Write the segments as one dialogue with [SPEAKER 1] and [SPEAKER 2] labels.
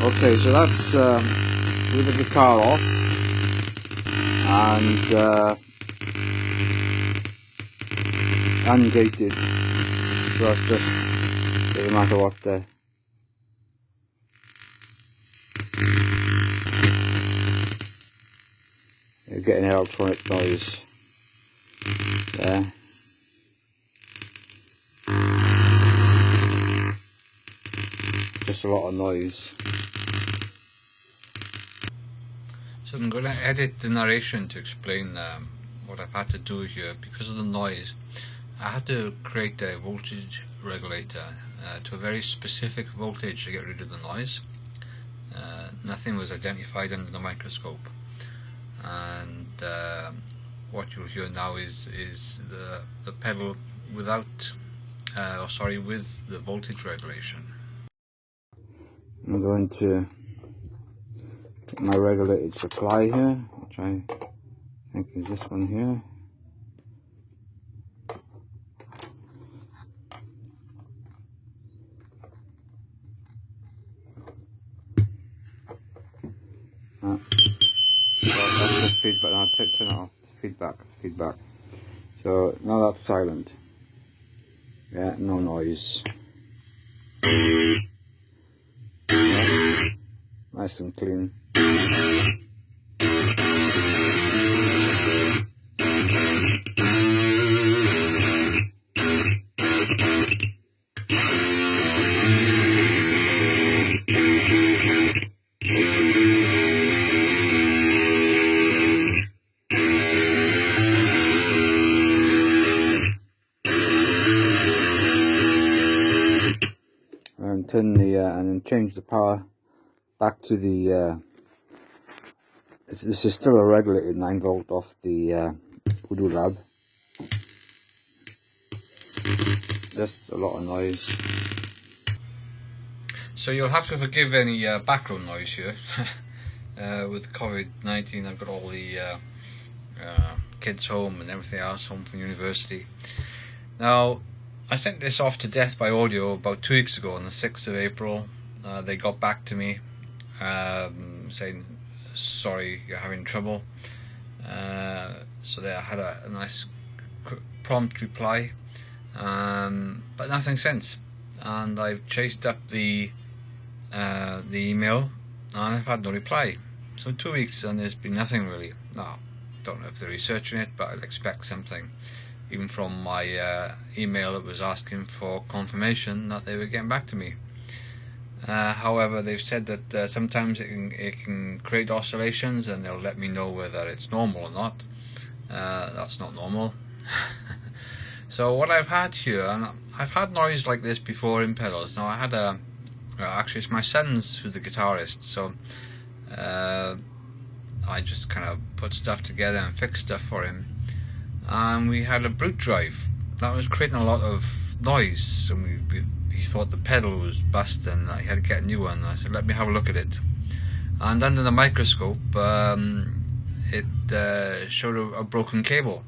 [SPEAKER 1] Okay, so that's with the guitar off and ungated, so that's just doesn't matter what you're getting electronic noise there. Just a lot of noise. So I'm going to edit the narration to explain what I've had to do here. Because of the noise, I had to create a voltage regulator to a very specific voltage to get rid of the noise. Nothing was identified under the microscope, and what you'll hear now is the pedal without, with the voltage regulation. I'm going to put my regulated supply here, which I think is this one here. That's just feedback. Now turn it off. It's feedback. So now that's silent. Yeah, no noise. Yeah, nice and clean. And turn the and then change the power back to the this is still a regulated 9V off the Voodoo Lab. Just a lot of noise. So you'll have to forgive any background noise here. With COVID-19, I've got all the kids home and everything else home from university. Now, I sent this off to DeathbyAudio about 2 weeks ago on the 6th of April. They got back to me saying, sorry, you're having trouble. So I had a nice prompt reply, but nothing since. And I've chased up the email and I've had no reply. So 2 weeks and there's been nothing really. Now, don't know if they're researching it, but I'd expect something. Even from my email, it was asking for confirmation that they were getting back to me. However, they've said that sometimes it can create oscillations, and they'll let me know whether it's normal or not. That's not normal. So what I've had here, and I've had noise like this before in pedals. Now I had actually it's my son's who's the guitarist, so I just kind of put stuff together and fixed stuff for him. And we had a brute drive that was creating a lot of noise, and he thought the pedal was busted and I had to get a new one. I said, let me have a look at it, and under the microscope it showed a broken cable.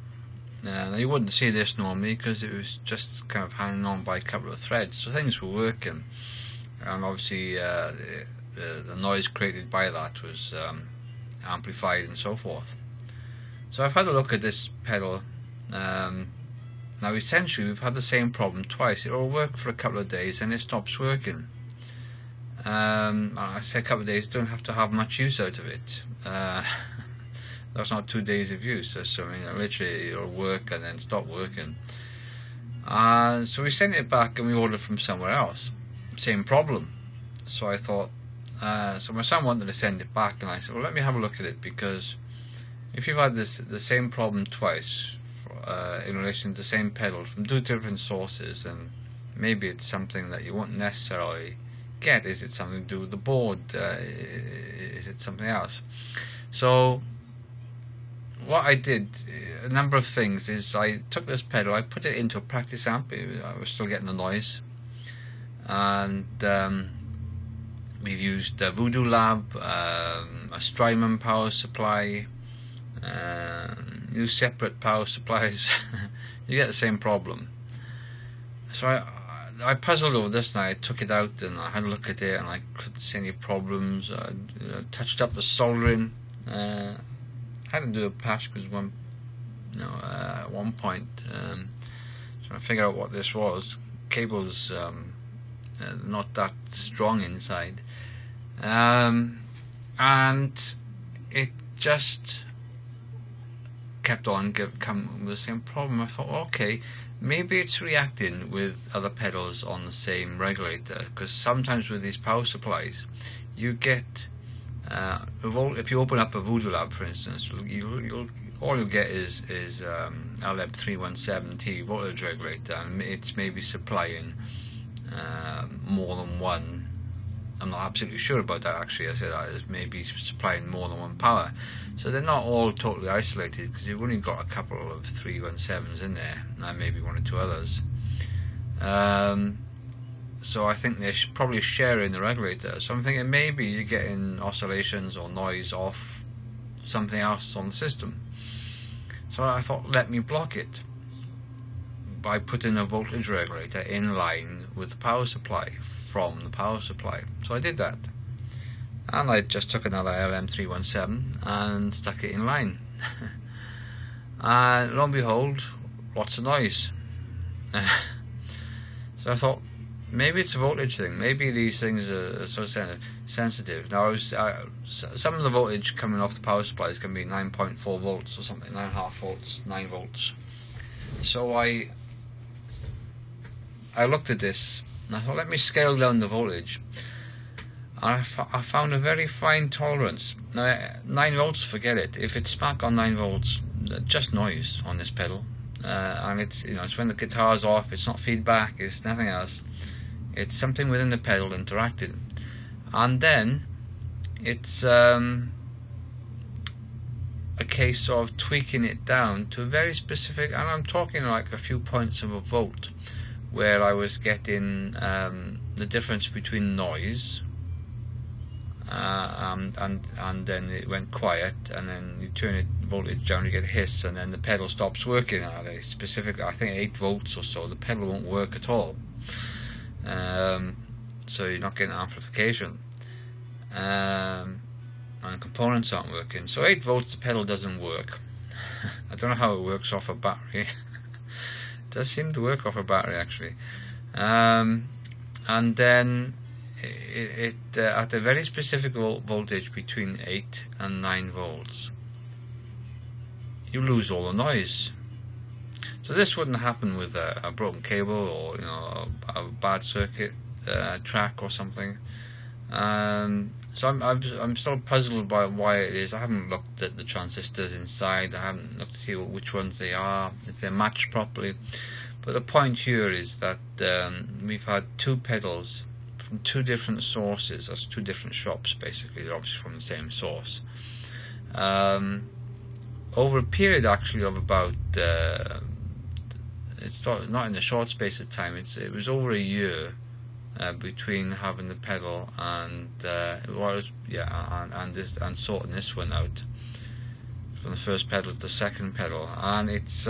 [SPEAKER 1] Now you wouldn't see this normally because it was just kind of hanging on by a couple of threads, so things were working, and obviously the noise created by that was amplified and so forth. So I've had a look at this pedal. Now essentially we've had the same problem twice. It will work for a couple of days and it stops working. I say a couple of days, don't have to have much use out of it. That's not 2 days of use. That's, I mean, literally it'll work and then stop working. So we sent it back and we ordered from somewhere else. Same problem. So I thought, so my son wanted to send it back, and I said, well, let me have a look at it, because if you've had the same problem twice in relation to the same pedal from 2 different sources, and maybe it's something that you won't necessarily get. Is it something to do with the board? Is it something else? So what I did, a number of things, is I took this pedal, I put it into a practice amp. I was still getting the noise, and we've used a Voodoo Lab, a Strymon power supply, separate power supplies. You get the same problem. So I puzzled over this, and I took it out and I had a look at it, and I couldn't see any problems. I touched up the soldering. I had to do a patch because at one point, trying to figure out what this was. Cable's not that strong inside, and it just kept on coming with the same problem. I thought, okay, maybe it's reacting with other pedals on the same regulator, because sometimes with these power supplies you get if you open up a Voodoo Lab, for instance, all you'll get is LM 317T voltage regulator, and it's maybe supplying more than one. I'm not absolutely sure about that, actually. I said that is maybe supplying more than one power, so they're not all totally isolated, because you've only got a couple of 317s in there, and maybe one or two others. So I think they're probably sharing the regulator. So I'm thinking maybe you're getting oscillations or noise off something else on the system. So I thought, let me block it by putting a voltage regulator in line with the power supply from the power supply. So I did that, and I just took another LM317 and stuck it in line. And lo and behold, lots of noise. So I thought, maybe it's a voltage thing. Maybe these things are so sensitive. Now, some of the voltage coming off the power supplies can be 9.4 volts or something, 9.5 volts, 9 volts. So I looked at this, and I thought, let me scale down the voltage. I found a very fine tolerance. Now, 9 volts, forget it. If it's back on 9 volts, just noise on this pedal. And it's when the guitar's off, it's not feedback, it's nothing else. It's something within the pedal interacting. And then it's a case of tweaking it down to a very specific, and I'm talking like a few points of a volt, where I was getting the difference between noise and then it went quiet, and then you turn it voltage down, you get a hiss, and then the pedal stops working at a specific, I think 8 volts or so. The pedal won't work at all. So you're not getting amplification, and components aren't working. So 8 volts, the pedal doesn't work. I don't know how it works off a battery. It does seem to work off a battery, actually. And then it at a very specific voltage between 8 and 9 volts, you lose all the noise. So this wouldn't happen with a broken cable or a bad circuit track or something. So I'm still puzzled by why it is. I haven't looked at the transistors inside. I haven't looked to see which ones they are, if they're matched properly. But the point here is that we've had 2 pedals from 2 different sources. That's 2 different shops, basically. They're obviously from the same source. Over a period, actually, of about it's not in a short space of time. It was over a year between having the pedal and and sorting this one out, from the first pedal to the second pedal. And it's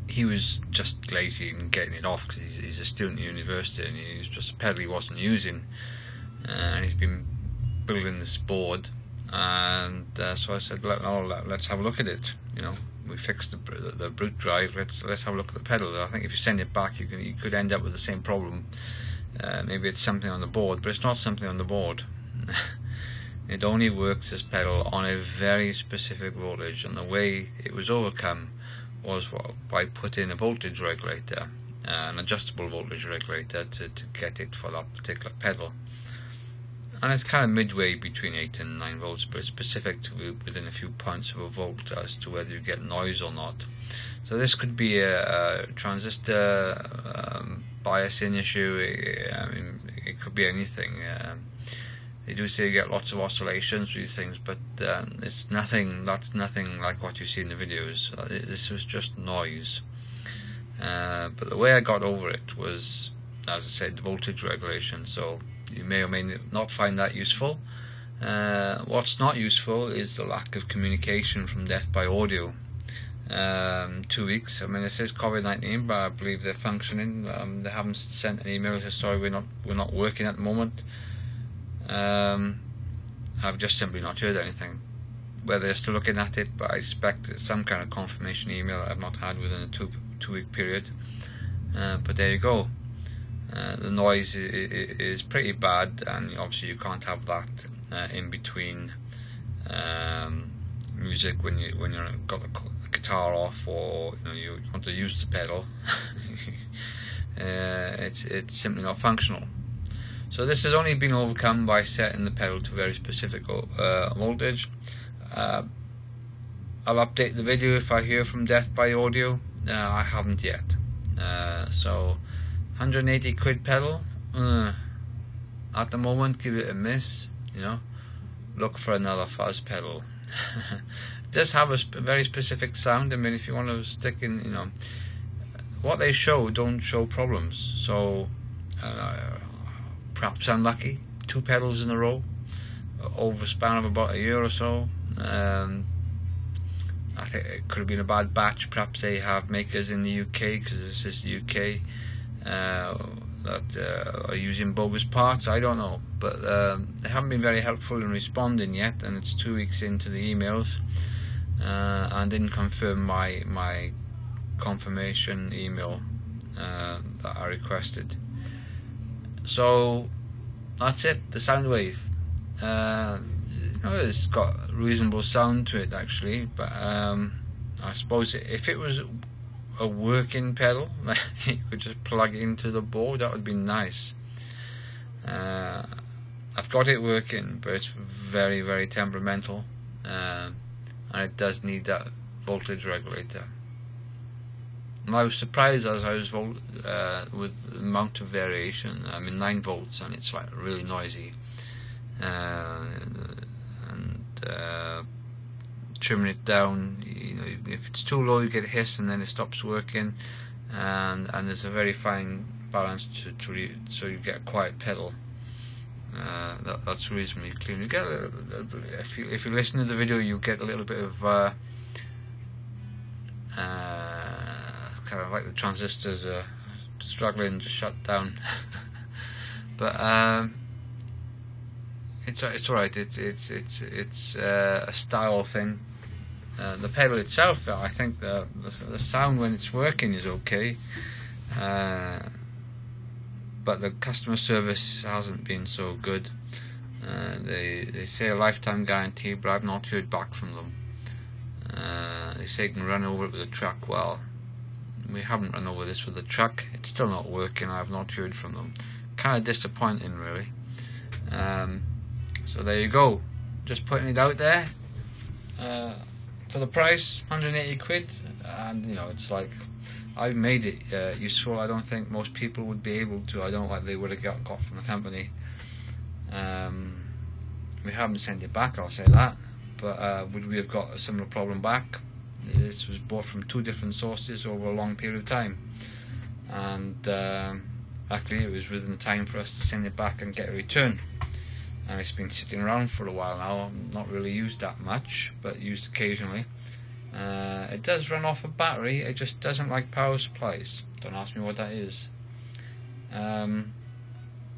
[SPEAKER 1] he was just lazy in getting it off, because he's a student at university, and he's just a pedal he wasn't using, and he's been building this board. And so I said, let's have a look at it. We fixed the brute drive. Let's have a look at the pedal. I think if you send it back, you could end up with the same problem. Maybe it's something on the board, but it's not something on the board. It only works, this pedal, on a very specific voltage, and the way it was overcome was by putting a voltage regulator, an adjustable voltage regulator, to get it for that particular pedal. And it's kind of midway between 8 and 9 volts, but it's specific to within a few points of a volt as to whether you get noise or not. So this could be a transistor biasing issue. It could be anything. They do say you get lots of oscillations with these things, but it's nothing. That's nothing like what you see in the videos. This was just noise. But the way I got over it was, as I said, the voltage regulation. So you may or may not find that useful. What's not useful is the lack of communication from DeathbyAudio. 2 weeks. I mean, it says COVID-19, but I believe they're functioning. They haven't sent an email to sorry we're not working at the moment. I've just simply not heard anything. Whether they're still looking at it, but I expect some kind of confirmation email I've not had within a two-week period. But there you go. The noise is pretty bad, and obviously you can't have that in between music when you've got the guitar off, or you want to use the pedal. It's simply not functional. So this has only been overcome by setting the pedal to very specific voltage. I'll update the video if I hear from DeathbyAudio. I haven't yet. So 180 quid pedal, at the moment, give it a miss. Look for another fuzz pedal. It does have a very specific sound. I mean, if you want to stick in, what they show don't show problems. So perhaps unlucky, 2 pedals in a row over a span of about a year or so. I think it could have been a bad batch. Perhaps they have makers in the UK, because this is UK, that are using bogus parts. I don't know, but they haven't been very helpful in responding yet, and it's 2 weeks into the emails, and didn't confirm my confirmation email that I requested. So that's it, the Soundwave. It's got a reasonable sound to it actually, but I suppose if it was a working pedal you could just plug into the board, that would be nice. I've got it working, but it's very, very temperamental, and it does need that voltage regulator. And I was surprised as I was with the amount of variation. I mean, 9 volts, and it's like really noisy. Trimming it down, if it's too low you get a hiss and then it stops working, and there's a very fine balance so you get a quiet pedal. That's reasonably clean. You get if you listen to the video, you get a little bit of kind of like the transistors are struggling to shut down. But it's alright. It's a style thing. The pedal itself, I think the sound when it's working is okay, but the customer service hasn't been so good. They say a lifetime guarantee, but I've not heard back from them. They say you can run over it with a truck. Well, we haven't run over this with a truck. It's still not working. I've not heard from them. Kind of disappointing, really. So there you go. Just putting it out there. For the price, 180 quid, and it's like, I've made it useful. I don't think most people would be able to. I don't know what they would have got from the company. We haven't sent it back, I'll say that, but would we have got a similar problem back? This was bought from 2 different sources over a long period of time, and luckily it was within the time for us to send it back and get a return. And it's been sitting around for a while now, not really used that much, but used occasionally. It does run off a battery, it just doesn't like power supplies. Don't ask me what that is.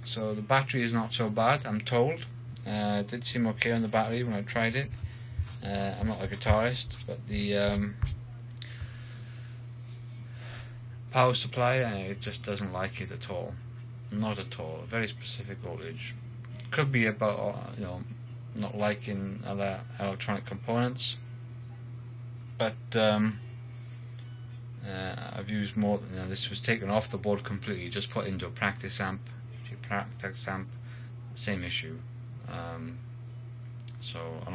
[SPEAKER 1] So the battery is not so bad, I'm told. It did seem okay on the battery when I tried it. I'm not a guitarist, but the power supply, it just doesn't like it at all. Not at all. Very specific voltage. Could be about not liking other electronic components, but I've used more. This was taken off the board completely, just put into a practice amp. Practice amp, same issue. And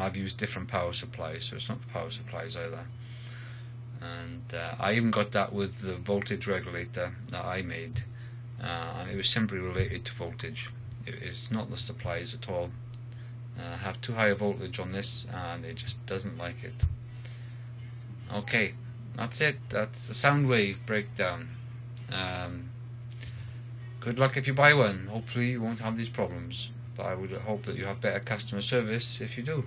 [SPEAKER 1] I've used different power supplies, so it's not the power supplies either. And I even got that with the voltage regulator that I made, and it was simply related to voltage. It's not the supplies at all. I have too high a voltage on this, and it just doesn't like it. Okay, that's it. That's the Soundwave Breakdown. Good luck if you buy one. Hopefully you won't have these problems, but I would hope that you have better customer service if you do.